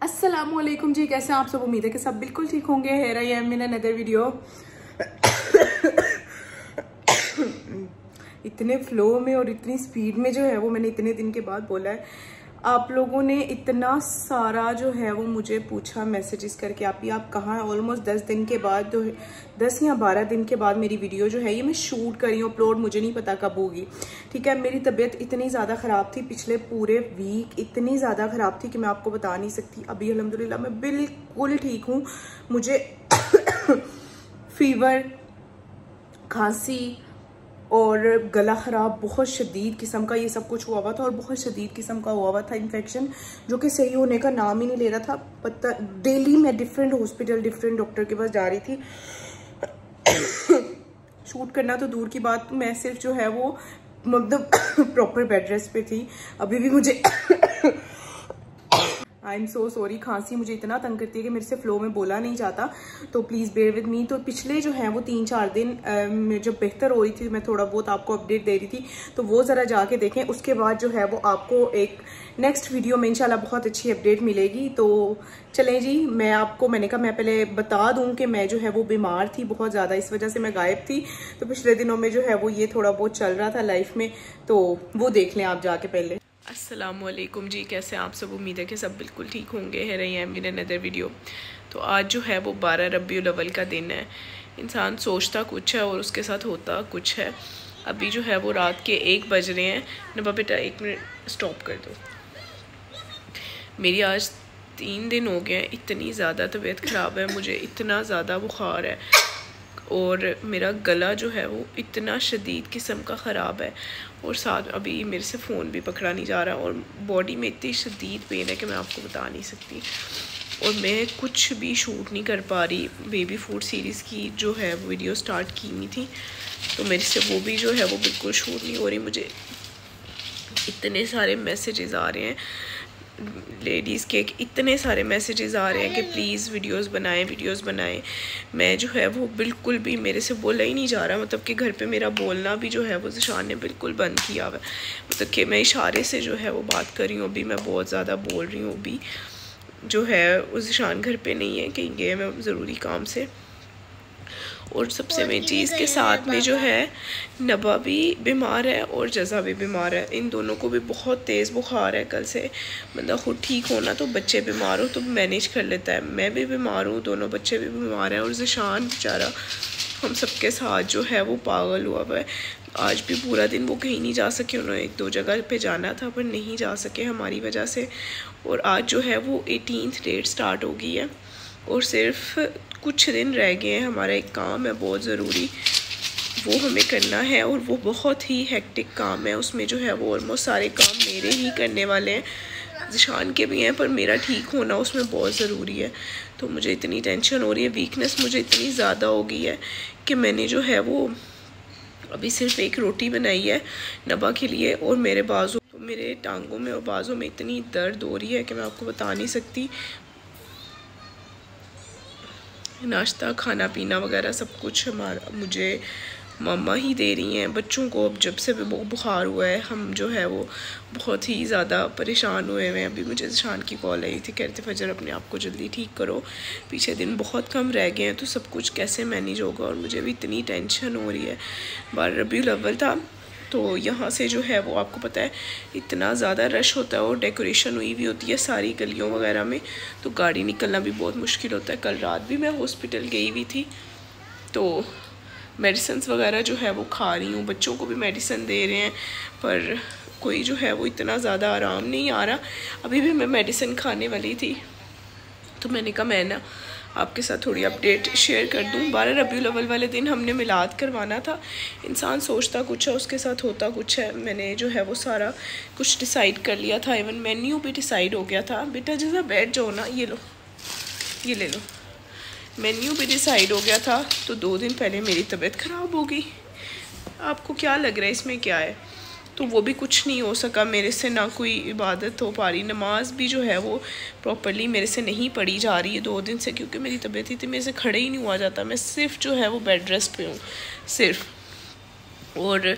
अस्सलामुअलैकुम जी, कैसे हैं आप सब। उम्मीद है कि सब बिल्कुल ठीक होंगे। Here I am in another video. इतने फ्लो में और इतनी स्पीड में जो है वो मैंने इतने दिन के बाद बोला है। आप लोगों ने इतना सारा जो है वो मुझे पूछा मैसेजेस करके, आप कहाँ। ऑलमोस्ट 10 दिन के बाद, 10 या 12 दिन के बाद मेरी वीडियो जो है ये मैं शूट कर रही हूँ। अपलोड मुझे नहीं पता कब होगी। ठीक है, मेरी तबीयत इतनी ज़्यादा ख़राब थी, पिछले पूरे वीक इतनी ज़्यादा ख़राब थी कि मैं आपको बता नहीं सकती। अभी अल्हम्दुलिल्लाह मैं बिल्कुल ठीक हूँ। मुझे फीवर, खांसी और गला ख़राब बहुत शदीद किस्म का ये सब कुछ हुआ हुआ था, और बहुत शदीद किस्म का हुआ हुआ था इन्फेक्शन, जो कि सही होने का नाम ही नहीं ले रहा था। पता डेली मैं डिफरेंट हॉस्पिटल, डिफरेंट डॉक्टर के पास जा रही थी। शूट करना तो दूर की बात, मैं सिर्फ जो है वो मतलब प्रॉपर बेड रेस्ट पे थी। अभी भी मुझे आई एम सो सॉरी, खांसी मुझे इतना तंग करती है कि मेरे से फ्लो में बोला नहीं जाता, तो प्लीज़ बेयर विद मी। तो पिछले जो है वो 3-4 दिन जब बेहतर हो रही थी, मैं थोड़ा बहुत आपको अपडेट दे रही थी, तो वो ज़रा जाके देखें। उसके बाद जो है वो आपको एक नेक्स्ट वीडियो में इंशाल्लाह बहुत अच्छी अपडेट मिलेगी। तो चलें जी, मैंने कहा मैं पहले बता दूं कि मैं जो है वो बीमार थी बहुत ज़्यादा, इस वजह से मैं गायब थी। तो पिछले दिनों में जो है वो ये थोड़ा बहुत चल रहा था लाइफ में, तो वो देख लें आप जाके पहले। अस्सलामुअलैकुम जी, कैसे आप सब। उम्मीद है कि सब बिल्कुल ठीक होंगे। है रही है इन अनदर वीडियो। तो आज जो है वो 12 रबीउल अव्वल का दिन है। इंसान सोचता कुछ है और उसके साथ होता कुछ है। अभी जो है वो रात के 1 बज रहे हैं। नबा बेटा 1 मिनट स्टॉप कर दो। मेरी आज 3 दिन हो गए हैं, इतनी ज़्यादा तबीयत ख़राब है, मुझे इतना ज़्यादा बुखार है और मेरा गला जो है वो इतना शदीद किस्म का ख़राब है, और साथ अभी मेरे से फ़ोन भी पकड़ा नहीं जा रहा, और बॉडी में इतनी शदीद पेन है कि मैं आपको बता नहीं सकती। और मैं कुछ भी शूट नहीं कर पा रही। बेबी फूड सीरीज़ की जो है वीडियो स्टार्ट की हुई थी, तो मेरे से वो भी जो है वो बिल्कुल शूट नहीं हो रही। मुझे इतने सारे मैसेजेस आ रहे हैं लेडीज़ के, इतने सारे मैसेजेस आ रहे हैं कि प्लीज़ वीडियोस बनाएं। मैं जो है वो बिल्कुल भी, मेरे से बोला ही नहीं जा रहा। मतलब कि घर पे मेरा बोलना भी जो है वो ज़िशान ने बिल्कुल बंद किया हुआ है। मतलब कि मैं इशारे से जो है वो बात कर रही हूँ। अभी मैं बहुत ज़्यादा बोल रही हूँ। अभी जो है वो ज़िशान घर पे नहीं है, कहीं गए मैं ज़रूरी काम से। और सबसे मेन चीज़ के साथ में जो है नबा भी बीमार है और जज़ा भी बीमार है। इन दोनों को भी बहुत तेज़ बुखार है। कल से बंदा खुद ठीक होना, तो बच्चे बीमार हो तो मैनेज कर लेता है। मैं भी बीमार हूँ, दोनों बच्चे भी बीमार हैं, और ज़िशान बेचारा हम सबके साथ जो है वो पागल हुआ है। आज भी पूरा दिन वो कहीं नहीं जा सके। उन्होंने 1-2 जगह पे जाना था पर नहीं जा सके हमारी वजह से। और आज जो है वो 18th डेट स्टार्ट हो गई है, और सिर्फ कुछ दिन रह गए हैं। हमारा एक काम है बहुत ज़रूरी, वो हमें करना है, और वो बहुत ही हेक्टिक काम है। उसमें जो है वो ऑलमोस्ट सारे काम मेरे ही करने वाले हैं, ज़िशान के भी हैं, पर मेरा ठीक होना उसमें बहुत ज़रूरी है। तो मुझे इतनी टेंशन हो रही है, वीकनेस मुझे इतनी ज़्यादा हो गई है कि मैंने जो है वो अभी सिर्फ एक रोटी बनाई है नबा के लिए। और मेरे बाजू, तो मेरे टांगों में और बाजू में इतनी दर्द हो रही है कि मैं आपको बता नहीं सकती। नाश्ता, खाना पीना वगैरह सब कुछ मुझे मम्मा ही दे रही हैं। बच्चों को अब जब से बुखार हुआ है, हम जो है वो बहुत ही ज़्यादा परेशान हुए हैं। अभी मुझे ज़िशान की कॉल आई थी, कहते फजर अपने आप को जल्दी ठीक करो, पीछे दिन बहुत कम रह गए हैं, तो सब कुछ कैसे मैनेज होगा। और मुझे भी इतनी टेंशन हो रही है। 12 रबीउल अव्वल था, तो यहाँ से जो है वो आपको पता है इतना ज़्यादा रश होता है, और डेकोरेशन हुई हुई होती है सारी गलियों वगैरह में, तो गाड़ी निकलना भी बहुत मुश्किल होता है। कल रात भी मैं हॉस्पिटल गई हुई थी, तो मेडिसिन वगैरह जो है वो खा रही हूँ, बच्चों को भी मेडिसिन दे रहे हैं, पर कोई जो है वो इतना ज़्यादा आराम नहीं आ रहा। अभी भी मैं मेडिसिन खाने वाली थी, तो मैंने कहा मैं ना आपके साथ थोड़ी अपडेट शेयर कर दूं। 12 रबीउल अव्वल वाले दिन हमने मिलाद करवाना था। इंसान सोचता कुछ है, उसके साथ होता कुछ है। मैंने जो है वो सारा कुछ डिसाइड कर लिया था, इवन मेन्यू भी डिसाइड हो गया था। बेटा जैसा बैठ जाओ ना, ये लो, ये ले लो। मेन्यू भी डिसाइड हो गया था, तो 2 दिन पहले मेरी तबीयत ख़राब हो गई। आपको क्या लग रहा है इसमें क्या है? तो वो भी कुछ नहीं हो सका मेरे से, ना कोई इबादत हो पा रही, नमाज भी जो है वो प्रॉपरली मेरे से नहीं पढ़ी जा रही है 2 दिन से, क्योंकि मेरी तबीयत थी, मेरे से खड़े ही नहीं हुआ जाता। मैं सिर्फ जो है वो बेड रेस्ट पे हूँ सिर्फ। और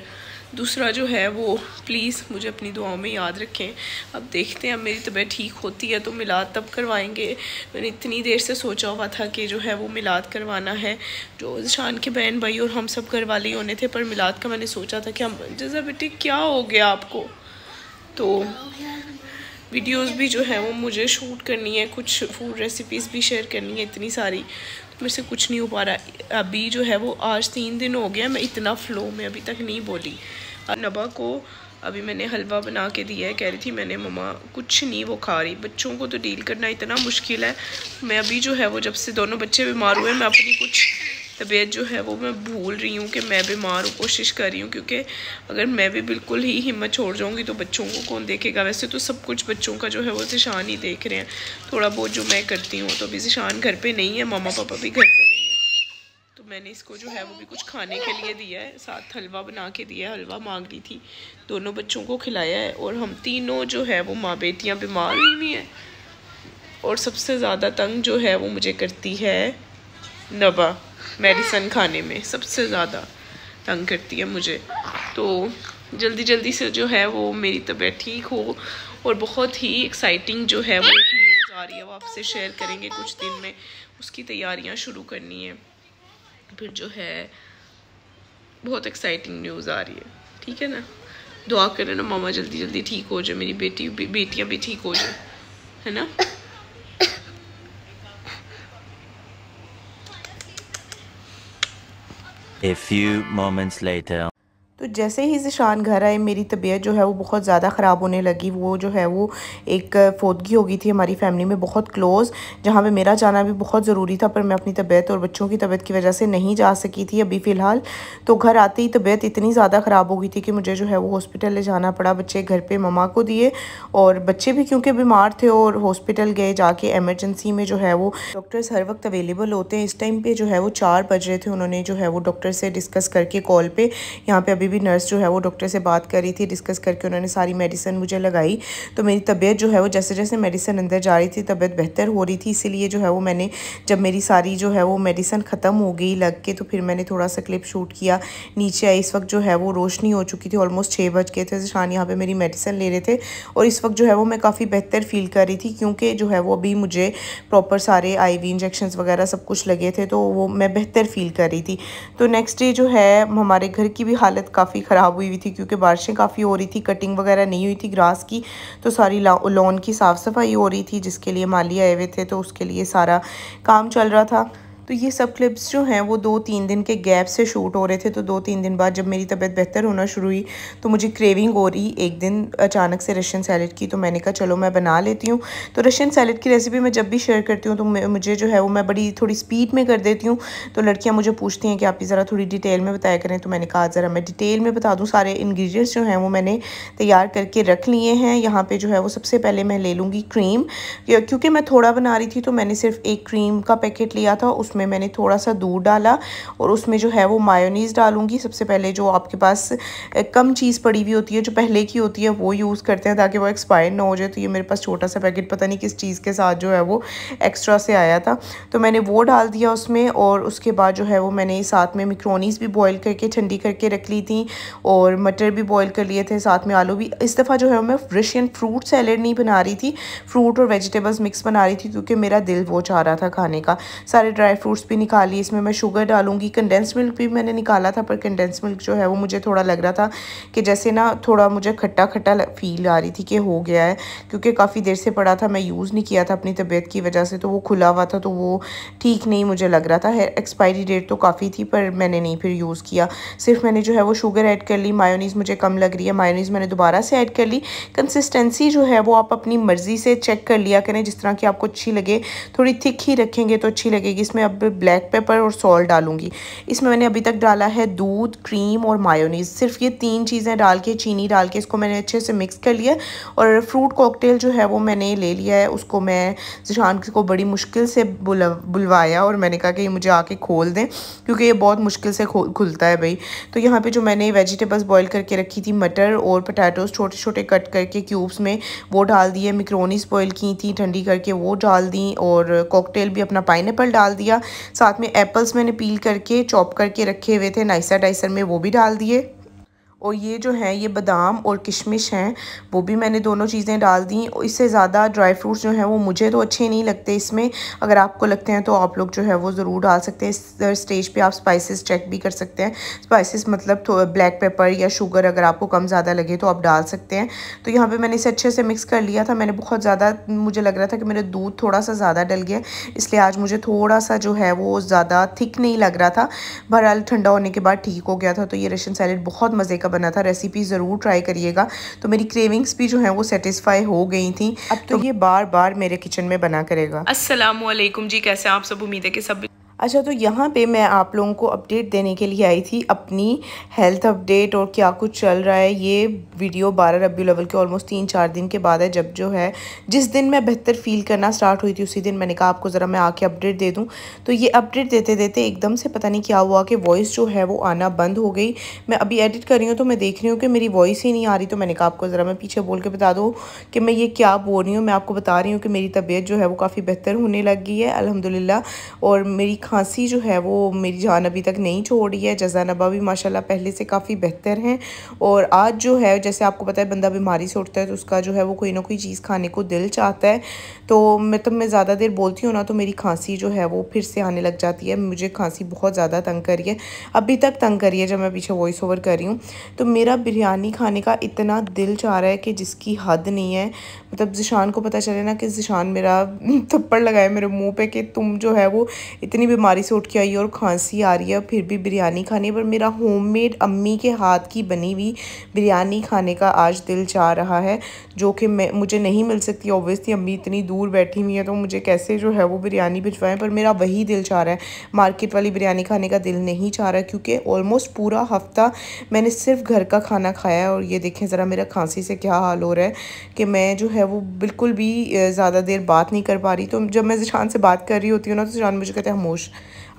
दूसरा जो है वो प्लीज़ मुझे अपनी दुआओं में याद रखें। अब देखते हैं, अब मेरी तबीयत ठीक होती है तो मिलाद तब करवाएंगे। मैंने इतनी देर से सोचा हुआ था कि जो है वो मिलाद करवाना है, जो ज़िशान के बहन भाई और हम सब घर वाले होने थे, पर मिलाद का मैंने सोचा था कि हम जैसा बेटे क्या हो गया आपको, तो वीडियोस भी जो है वो मुझे शूट करनी है, कुछ फूड रेसिपीज़ भी शेयर करनी है, इतनी सारी, तो मेरे से कुछ नहीं हो पा रहा। अभी जो है वो आज 3 दिन हो गया, मैं इतना फ़्लो में अभी तक नहीं बोली। नबा को अभी मैंने हलवा बना के दिया है, कह रही थी मैंने मम्मा कुछ नहीं वो खा रही। बच्चों को तो डील करना इतना मुश्किल है। मैं अभी जो है वो जब से दोनों बच्चे बीमार हुए, मैं अपनी कुछ तबीयत जो है वो मैं भूल रही हूँ कि मैं बीमार हूँ, कोशिश कर रही हूँ, क्योंकि अगर मैं भी बिल्कुल ही हिम्मत छोड़ जाऊँगी तो बच्चों को कौन देखेगा। वैसे तो सब कुछ बच्चों का जो है वो ज़िशान ही देख रहे हैं, थोड़ा बहुत जो मैं करती हूँ। तो अभी ज़िशान घर पे नहीं है, मामा पापा भी घर पे नहीं है, तो मैंने इसको जो है वो भी कुछ खाने के लिए दिया है, साथ हलवा बना के दिया है। हलवा मांग रही थी, दोनों बच्चों को खिलाया है, और हम तीनों जो है वो माँ बेटियाँ बीमार हुई हुई हैं। और सबसे ज़्यादा तंग जो है वो मुझे करती है नबा, मेडिसन खाने में सबसे ज़्यादा तंग करती है मुझे। तो जल्दी जल्दी से जो है वो मेरी तबीयत ठीक हो, और बहुत ही एक्साइटिंग जो है वो एक न्यूज़ आ रही है, वो आपसे शेयर करेंगे कुछ दिन में, उसकी तैयारियां शुरू करनी है। फिर जो है बहुत एक्साइटिंग न्यूज़ आ रही है, ठीक है ना। दुआ करें ना मामा जल्दी जल्दी ठीक हो जाए, मेरी बेटियाँ भी ठीक हो जाए, है ना। A few moments later. तो जैसे ही ज़िशान घर आए, मेरी तबीयत जो है वो बहुत ज़्यादा ख़राब होने लगी। वो जो है वो एक फोदगी हो गई थी हमारी फैमिली में बहुत क्लोज़, जहाँ पे मेरा जाना भी बहुत ज़रूरी था, पर मैं अपनी तबीयत और बच्चों की तबीयत की वजह से नहीं जा सकी थी अभी फ़िलहाल। तो घर आते ही तबीयत इतनी ज़्यादा ख़राब हो गई थी कि मुझे जो है वो हॉस्पिटल ले जाना पड़ा। बच्चे घर पर ममा को दिए, और बच्चे भी क्योंकि बीमार थे और हॉस्पिटल गए जाके एमरजेंसी में। जो है वो डॉक्टर्स हर वक्त अवेलेबल होते हैं। इस टाइम पर जो है वो 4 बज रहे थे। उन्होंने जो है वो डॉक्टर से डिस्कस करके कॉल पर, यहाँ पर अभी भी नर्स जो है वो डॉक्टर से बात कर रही थी, डिस्कस करके उन्होंने सारी मेडिसिन मुझे लगाई। तो मेरी तबीयत जो है वो जैसे जैसे मेडिसिन अंदर जा रही थी तबीयत बेहतर हो रही थी। इसीलिए जो है वो मैंने, जब मेरी सारी जो है वो मेडिसिन ख़त्म हो गई लग के, तो फिर मैंने थोड़ा सा क्लिप शूट किया। नीचे आई, इस वक्त जो है वो रोशनी हो चुकी थी, ऑलमोस्ट 6 बज गए थे। ज़िशान यहाँ पे मेरी मेडिसिन ले रहे थे, और इस वक्त जो है वो मैं काफ़ी बेहतर फील कर रही थी, क्योंकि जो है वो अभी मुझे प्रॉपर सारे IV इंजेक्शंस वगैरह सब कुछ लगे थे, तो वो मैं बेहतर फील कर रही थी। तो नेक्स्ट डे जो है हमारे घर की भी हालत काफ़ी ख़राब हुई थी, क्योंकि बारिशें काफ़ी हो रही थी, कटिंग वगैरह नहीं हुई थी ग्रास की, तो सारी लॉन की साफ़ सफाई हो रही थी, जिसके लिए माली आए हुए थे, तो उसके लिए सारा काम चल रहा था। तो ये सब क्लिप्स जो हैं वो 2-3 दिन के गैप से शूट हो रहे थे। तो 2-3 दिन बाद जब मेरी तबीयत बेहतर होना शुरू हुई, तो मुझे क्रेविंग हो रही एक दिन अचानक से रशियन सैलेड की। तो मैंने कहा चलो मैं बना लेती हूँ। तो रशियन सैलेड की रेसिपी मैं जब भी शेयर करती हूँ तो मुझे जो है वो मैं बड़ी थोड़ी स्पीड में कर देती हूँ। तो लड़कियाँ मुझे पूछती हैं कि आप ज़रा थोड़ी डिटेल में बताया करें, तो मैंने कहा ज़रा मैं डिटेल में बता दूँ। सारे इन्ग्रीडियंट्स जो हैं वो मैंने तैयार करके रख लिए हैं। यहाँ पर जो है वो सबसे पहले मैं ले लूँगी क्रीम, क्योंकि मैं थोड़ा बना रही थी तो मैंने सिर्फ एक क्रीम का पैकेट लिया था। उसमें मैंने थोड़ा सा दूध डाला, और उसमें जो है वो मायोनीज़ डालूंगी। सबसे पहले जो आपके पास कम चीज़ पड़ी हुई होती है, जो पहले की होती है, वो यूज़ करते हैं ताकि वो एक्सपायर ना हो जाए। तो ये मेरे पास छोटा सा पैकेट पता नहीं किस चीज़ के साथ जो है वो एक्स्ट्रा से आया था, तो मैंने वो डाल दिया उसमें। और उसके बाद जो है वो मैंने साथ में मैक्रोनीज़ भी बॉयल करके ठंडी करके रख ली थी, और मटर भी बॉयल कर लिए थे, साथ में आलू भी। इस दफ़ा जो है मैं रशियन फ्रूट सैलेड नहीं बना रही थी, फ्रूट और वेजिटेबल्स मिक्स बना रही थी, क्योंकि मेरा दिल वो चाह रहा था खाने का। सारे ड्राई फ्रूट्स भी निकाली, इसमें मैं शुगर डालूंगी। कंडेंस मिल्क भी मैंने निकाला था, पर कंडेंस मिल्क जो है वो मुझे थोड़ा लग रहा था कि जैसे ना थोड़ा मुझे खट्टा खट्टा फील आ रही थी कि हो गया है, क्योंकि काफ़ी देर से पड़ा था, मैं यूज़ नहीं किया था अपनी तबीयत की वजह से, तो वो खुला हुआ था, तो वो ठीक नहीं मुझे लग रहा था। एक्सपायरी डेट तो काफ़ी थी, पर मैंने नहीं फिर यूज़ किया। सिर्फ मैंने जो है वो शुगर ऐड कर ली। मायोनीज़ मुझे कम लग रही है, मायोनीज़ मैंने दोबारा से ऐड कर ली। कंसिस्टेंसी जो है वो आप अपनी मर्ज़ी से चेक कर लिया करें, जिस तरह की आपको अच्छी लगे। थोड़ी थिक ही रखेंगे तो अच्छी लगेगी। इसमें अब ब्लैक पेपर और सॉल्ट डालूंगी। इसमें मैंने अभी तक डाला है दूध, क्रीम और मायोनीज़। सिर्फ ये 3 चीज़ें डाल के, चीनी डाल के इसको मैंने अच्छे से मिक्स कर लिया। और फ्रूट कॉकटेल जो है वो मैंने ले लिया है, उसको मैं ज़िशान को बड़ी मुश्किल से बुलवाया, और मैंने कहा कि ये मुझे आके खोल दें, क्योंकि ये बहुत मुश्किल से खुलता है भाई। तो यहाँ पे जो मैंने वेजिटेबल्स बॉईल करके रखी थी, मटर और पोटैटोज़ छोटे छोटे कट करके क्यूब्स में, वो डाल दिए। मैक्रोनीज़ बॉईल की थी ठंडी करके, वो डाल दी। और कॉकटेल भी अपना पाइनएप्पल डाल दिया। साथ में एप्पल्स मैंने पील करके चॉप करके रखे हुए थे नाइसर डाइसर में, वो भी डाल दिए। और ये जो है ये बादाम और किशमिश हैं, वो भी मैंने दोनों चीज़ें डाल दी। इससे ज़्यादा ड्राई फ्रूट्स जो हैं वो मुझे तो अच्छे नहीं लगते इसमें, अगर आपको लगते हैं तो आप लोग जो है वो ज़रूर डाल सकते हैं। इस स्टेज पे आप स्पाइसेस चेक भी कर सकते हैं। स्पाइसेस मतलब ब्लैक पेपर या शुगर अगर आपको कम ज़्यादा लगे तो आप डाल सकते हैं। तो यहाँ पर मैंने इसे अच्छे से मिक्स कर लिया था। मैंने बहुत ज़्यादा, मुझे लग रहा था कि मेरा दूध थोड़ा सा ज़्यादा डल गया, इसलिए आज मुझे थोड़ा सा जो है वो ज़्यादा थिक नहीं लग रहा था। बहरहाल ठंडा होने के बाद ठीक हो गया था। तो ये रशियन सैलेड बहुत मज़े का बना था। रेसिपी ज़रूर ट्राई करिएगा। तो मेरी क्रेविंग्स भी जो है वो सेटिस्फाई हो गई थी। अब तो ये बार बार मेरे किचन में बना करेगा। अस्सलाम वालेकुम जी, कैसे हैं आप सब? उम्मीद है कि सब अच्छा, तो यहाँ पे मैं आप लोगों को अपडेट देने के लिए आई थी, अपनी हेल्थ अपडेट और क्या कुछ चल रहा है। ये वीडियो 12 रबीउल अव्वल के ऑलमोस्ट 3-4 दिन के बाद है, जब जो है जिस दिन मैं बेहतर फील करना स्टार्ट हुई थी उसी दिन मैंने कहा आपको ज़रा मैं आके अपडेट दे दूँ। तो ये अपडेट देते देते एकदम से पता नहीं क्या हुआ कि वॉइस जो है वो आना बंद हो गई। मैं अभी एडिट कर रही हूँ तो मैं देख रही हूँ कि मेरी वॉइस ही नहीं आ रही। तो मैंने कहा आपको ज़रा मैं पीछे बोल के बता दूँ कि मैं ये क्या बोल रही हूँ। मैं आपको बता रही हूँ कि मेरी तबीयत जो है वो काफ़ी बेहतर होने लग गई है अल्हम्दुलिल्लाह, और मेरी खांसी जो है वो मेरी जान अभी तक नहीं छोड़ रही है। जज़ा नबा भी माशाल्लाह पहले से काफ़ी बेहतर हैं। और आज जो है जैसे आपको पता है बंदा बीमारी से उठता है तो उसका जो है वो कोई ना कोई चीज़ खाने को दिल चाहता है। तो मैं ज़्यादा देर बोलती हूँ ना तो मेरी खांसी जो है वो फिर से आने लग जाती है। मुझे खांसी बहुत ज़्यादा तंग करी है, अभी तक तंग करी है जब मैं पीछे वॉइस ओवर कर रही हूँ। तो मेरा बिरयानी खाने का इतना दिल चाह रहा है कि जिसकी हद नहीं है। मतलब ज़िशान को पता चले ना कि ज़िशान मेरा थप्पड़ लगाए मेरे मुँह पे कि तुम जो है वो इतनी बीमारी से उठ के आई और खांसी आ रही है फिर भी बिरयानी खानी है। पर मेरा होममेड अम्मी के हाथ की बनी हुई बिरयानी खाने का आज दिल चाह रहा है, जो कि मुझे नहीं मिल सकती। ऑब्वियसली अम्मी इतनी दूर बैठी हुई है तो मुझे कैसे जो है वो बिरयानी भिजवाएं, पर मेरा वही दिल चाह रहा है। मार्केट वाली बिरयानी खाने का दिल नहीं चाह रहा, क्योंकि ऑलमोस्ट पूरा हफ्ता मैंने सिर्फ घर का खाना खाया है। और ये देखें ज़रा मेरा खांसी से क्या हाल हो रहा है कि मैं जो है वो बिल्कुल भी ज़्यादा देर बात नहीं कर पा रही। तो जब मैं ज़िशान से बात कर रही होती हूँ ना तो ज़िशान मुझे कहते हैं खामोश,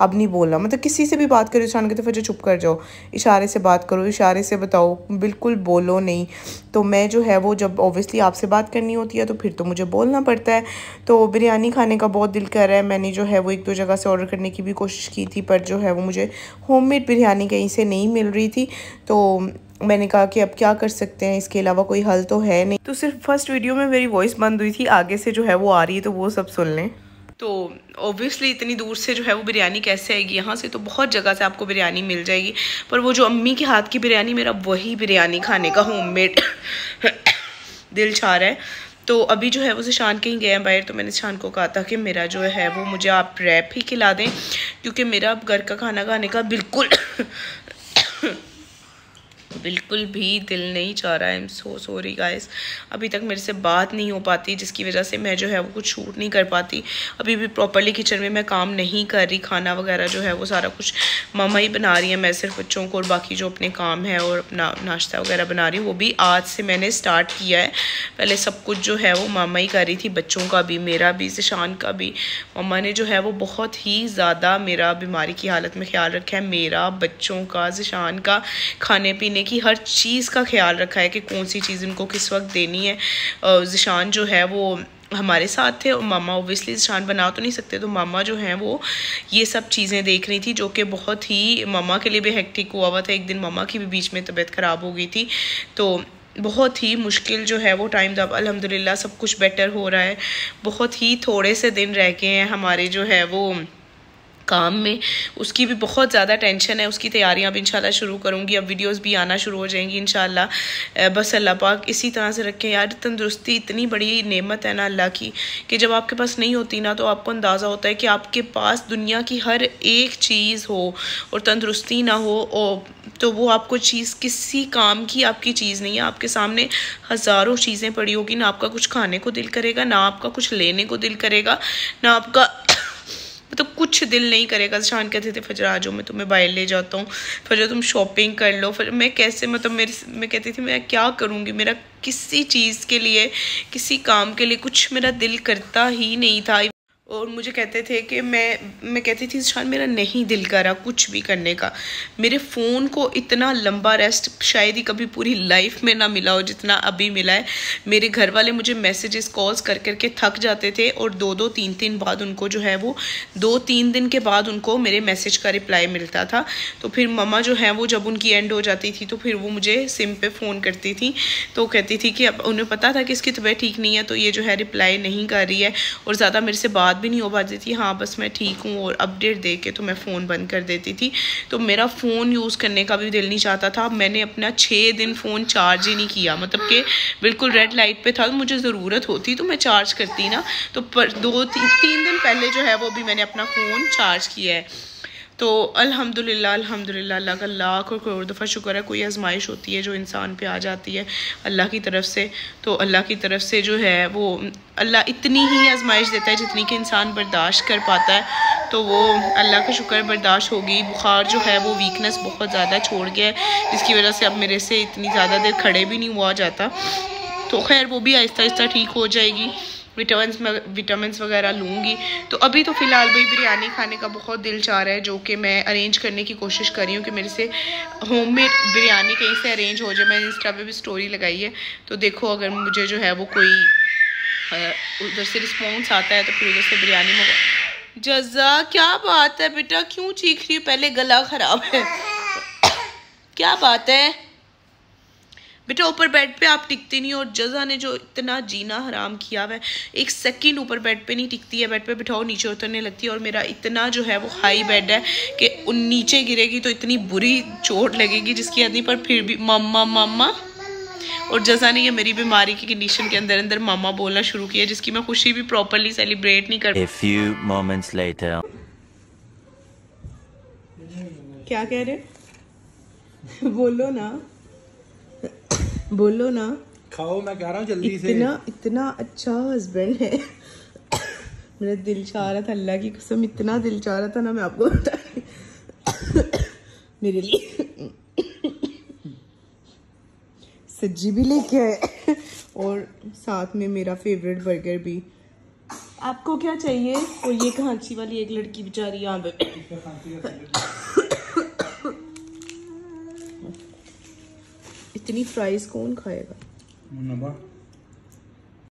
अब नहीं बोलना। मतलब किसी से भी बात करो ज़िशान कहते फिर चुप कर जाओ, इशारे से बात करो, इशारे से बताओ, बिल्कुल बोलो नहीं। तो मैं जो है वो जब ऑब्वियसली आपसे बात करनी होती है तो फिर तो मुझे बोलना पड़ता है। तो बिरयानी खाने का बहुत दिल कर रहा है। मैंने जो है वो 1-2 जगह से ऑर्डर करने की भी कोशिश की थी, पर जो है वो मुझे होममेड बिरयानी कहीं से नहीं मिल रही थी। तो मैंने कहा कि अब क्या कर सकते हैं, इसके अलावा कोई हल तो है नहीं। तो सिर्फ फर्स्ट वीडियो में मेरी वॉइस बंद हुई थी, आगे से जो है वो आ रही है तो वो सब सुन लें। तो ऑब्वियसली इतनी दूर से जो है वो बिरयानी कैसे आएगी? यहाँ से तो बहुत जगह से आपको बिरयानी मिल जाएगी, पर वो जो अम्मी के हाथ की बिरयानी, मेरा वही बिरयानी खाने का होममेड दिल चाह रहा है। तो अभी जो है वो ज़िशान कहीं गए हैं बाहर, तो मैंने ज़िशान को कहा था कि मेरा जो है वो मुझे आप रैप ही खिला दें, क्योंकि मेरा अब घर का खाना खाने का बिल्कुल भी दिल नहीं चाह रहा है। I am so sorry guys, अभी तक मेरे से बात नहीं हो पाती, जिसकी वजह से मैं जो है वो कुछ शूट नहीं कर पाती। अभी भी प्रॉपर्ली किचन में मैं काम नहीं कर रही। खाना वगैरह जो है वो सारा कुछ मामा ही बना रही है, मैं सिर्फ बच्चों को और बाकी जो अपने काम है और अपना नाश्ता वगैरह बना रही हूँ। वो भी आज से मैंने स्टार्ट किया है। पहले सब कुछ जो है वो मामा ही कर रही थी, बच्चों का भी, मेरा भी, ज़िशान का भी। मामा ने जो है वो बहुत ही ज़्यादा मेरा बीमारी की हालत में ख्याल रखा है, मेरा, बच्चों का, ज़िशान का, खाने पीने की हर चीज़ का ख्याल रखा है कि कौन सी चीज़ उनको किस वक्त देनी है। ज़िशान जो है वो हमारे साथ थे और मामा ऑब्वियसली ज़िशान बना तो नहीं सकते, तो मामा जो हैं वो ये सब चीज़ें देख रही थी, जो कि बहुत ही मामा के लिए भी हेक्टिक हुआ था। एक दिन मामा की भी बीच में तबीयत ख़राब हो गई थी, तो बहुत ही मुश्किल जो है वो टाइम था। अब अल्हम्दुलिल्लाह सब कुछ बेटर हो रहा है। बहुत ही थोड़े से दिन रह गए हैं हमारे जो है वो काम में, उसकी भी बहुत ज़्यादा टेंशन है। उसकी तैयारियां अब इंशाल्लाह शुरू करूँगी, अब वीडियोस भी आना शुरू हो जाएंगी इंशाल्लाह। बस अल्लाह पाक इसी तरह से रखें यार। तंदुरुस्ती इतनी बड़ी नेमत है ना अल्लाह की, कि जब आपके पास नहीं होती ना तो आपको अंदाज़ा होता है कि आपके पास दुनिया की हर एक चीज़ हो और तंदुरुस्ती ना हो तो वो आपको चीज़ किसी काम की आपकी चीज़ नहीं है। आपके सामने हज़ारों चीज़ें पड़ी होगी, ना आपका कुछ खाने को दिल करेगा, ना आपका कुछ लेने को दिल करेगा, ना आपका तो कुछ दिल नहीं करेगा। ज़िशान कहते थे फजर आ जाओ, मैं तुम्हें बाहर ले जाता हूँ, फजर तुम शॉपिंग कर लो। फिर मैं कैसे, मतलब मैं कहती थी मैं क्या करूँगी, मेरा किसी चीज़ के लिए, किसी काम के लिए कुछ मेरा दिल करता ही नहीं था। और मुझे कहते थे कि मैं कहती थी शान मेरा नहीं दिल करा कुछ भी करने का। मेरे फ़ोन को इतना लंबा रेस्ट शायद ही कभी पूरी लाइफ में ना मिला हो जितना अभी मिला है। मेरे घर वाले मुझे मैसेजेस कॉल्स कर करके थक जाते थे और 2-2 3-3 बाद उनको जो है वो 2-3 दिन के बाद उनको मेरे मैसेज का रिप्लाई मिलता था। तो फिर मम्मा जो है वो जब उनकी एंड हो जाती थी तो फिर वो मुझे सिम पे फ़ोन करती थी। तो कहती थी कि अब उन्हें पता था कि इसकी तबीयत ठीक नहीं है तो ये जो है रिप्लाई नहीं कर रही है और ज़्यादा मेरे से बात भी नहीं हो पाती थी। हाँ बस मैं ठीक हूँ और अपडेट दे के तो मैं फ़ोन बंद कर देती थी। तो मेरा फ़ोन यूज़ करने का भी दिल नहीं चाहता था। मैंने अपना 6 दिन फ़ोन चार्ज ही नहीं किया, मतलब कि बिल्कुल रेड लाइट पे था। मुझे ज़रूरत होती तो मैं चार्ज करती ना, तो पर 2-3 दिन पहले जो है वो भी मैंने अपना फ़ोन चार्ज किया है। तो अल्हम्दुलिल्लाह अल्लाह का लाख और करोड़ दफ़ा शुक्र है। कोई आजमाइश होती है जो इंसान पे आ जाती है अल्लाह की तरफ से, तो अल्लाह की तरफ से जो है वो अल्लाह इतनी ही आजमाइश देता है जितनी कि इंसान बर्दाश्त कर पाता है। तो वो अल्लाह का शुक्र बर्दाश्त होगी। बुखार जो है वो वीकनेस बहुत ज़्यादा छोड़ गया है जिसकी वजह से अब मेरे से इतनी ज़्यादा देर खड़े भी नहीं हुआ जाता। तो खैर वो भी आहिस्ता आहिस्ता ठीक हो जाएगी। विटामिन्स वगैरह लूँगी। तो अभी तो फ़िलहाल भाई बिरयानी खाने का बहुत दिल चाह रहा है, जो कि मैं अरेंज करने की कोशिश कर रही हूँ कि मेरे से होममेड बिरयानी कहीं से अरेंज हो जाए। मैंने इंस्टा पे भी स्टोरी लगाई है, तो देखो अगर मुझे जो है वो कोई उधर से रिस्पॉन्स आता है तो फिर उधर से बिरयानी में। जज़ा क्या बात है बेटा, क्यों चीख रही हो? पहले गला ख़राब है। क्या बात है बेटा? ऊपर बेड पे आप टिकती नहीं, और जज़ा ने जो इतना जीना हराम किया हुआ है, 1 सेकंड ऊपर बेड पे नहीं टिकती है। बेड पे बिठाओ नीचे उतरने लगती है, और मेरा इतना जो है वो हाई बेड है कि नीचे गिरेगी तो इतनी बुरी चोट लगेगी जिसकी हद नहीं। पर फिर भी मम्मा मम्मा, और जज़ा ने ये मेरी बीमारी की कंडीशन के अंदर अंदर मामा बोलना शुरू किया, जिसकी मैं खुशी भी प्रॉपरली सेलिब्रेट नहीं कर। A few moments later. क्या कह रहे? बोलो ना, बोलो ना। खाओ, मैं कह रहा हूँ जल्दी से। इतना अच्छा हस्बैंड है। मेरा दिल चाह रहा था, अल्लाह की कसम इतना दिल चाह रहा था ना, मैं आपको बता मेरे लिए सज्जी भी लेके आए और साथ में मेरा फेवरेट बर्गर भी। आपको क्या चाहिए? और ये खांसी वाली एक लड़की बेचारी यहाँ पे इतनी फ्राइज कौन खाएगा?